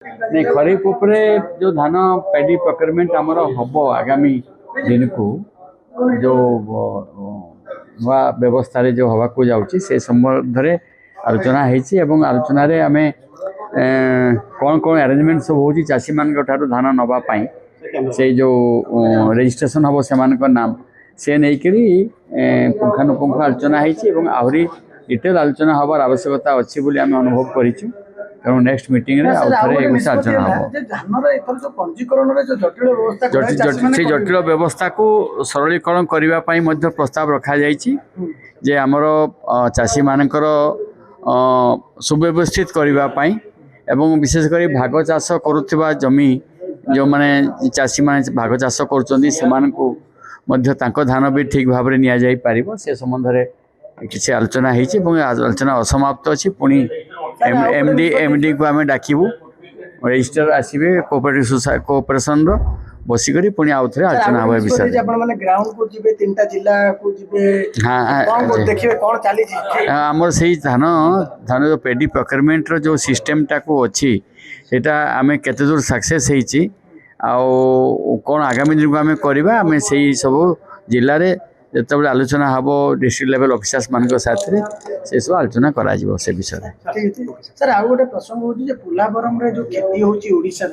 नहीं खरीफ उपरे जो धान पैडी प्रोक्योरमेंट आमर हम आगामी दिन को जो नुआ व्यवस्था जो हवा को जाऊँगी से संबंध में आलोचना होती आलोचन आम कौन कौन अरेंजमेंट सब हो चाषी मान धान नापी से जो रजिस्ट्रेशन हम से नाम से नहीं पुंखानुपुंख आलोचना होती आहरी डिटेल आलोचना हबार आवश्यकता अच्छी बोली आम अनुभव करूँ तेणु नेक्स्ट मीटिंग रे आलोचना हम से जटिल व्यवस्था को सरलीकरण करने प्रस्ताव रखा जे आमर चाषी मानकर सुव्यवस्थित करने एवं विशेषकर भाग चाष करुवा जमी जो माने चाषी माने भाग चाष कर धान भी ठीक भाव में नि जाई पारिबो से संबंध में किसी आलोचना होती आलोचना असमाप्त अच्छी पुणी एमडी को आम डाकबू रजिस्टर आसवे कोऑपरेशन बसिक पुणी आउ थे आलोचना हम विषय आमर से धान धान जो पेडी प्रोक्योरमेंट जो सिस्टम टाक अच्छी सेटा आम केते दूर सक्सेस होती कौन आगामी दिन को आम करवा आम से सब जिले में जो आलोचना हम डिस्ट्रिक्ट लेवल ऑफिसर्स मान साथ से सब आलोचना करा से विषय सर आउ गोटे प्रसंग होची पुलावरम रे जो खेती होची ओडिसा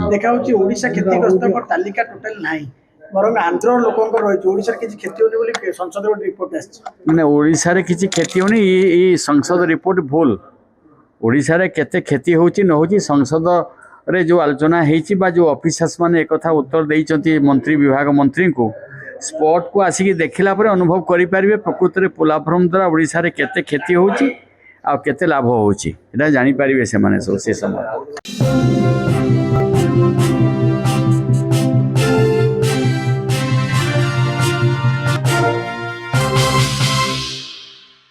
देखा होची ओडिसा क्षतिग्रस्त तालिका टोटल नाही बरं आंध्र लोकंकर रही ओडिसा किसी खेती होनी बोली संसद रिपोर्ट माने ओडिसा रे किसी खेती होनी ये संसद रिपोर्ट भूल ओडिसा रे केते खेती होची न होची संसद रे जो आलोचना हेची बा जो ऑफिसर्स माने एक कथा उत्तर देइचंती मंत्री विभाग मंत्री को स्पॉट को आसिक देखला पर अनुभव करि परिबे प्रकृति रे पुलावरम द्वारा ओडिसा रे केते खेती होची आ केते लाभ होची एटा जानि परिबे से माने से समय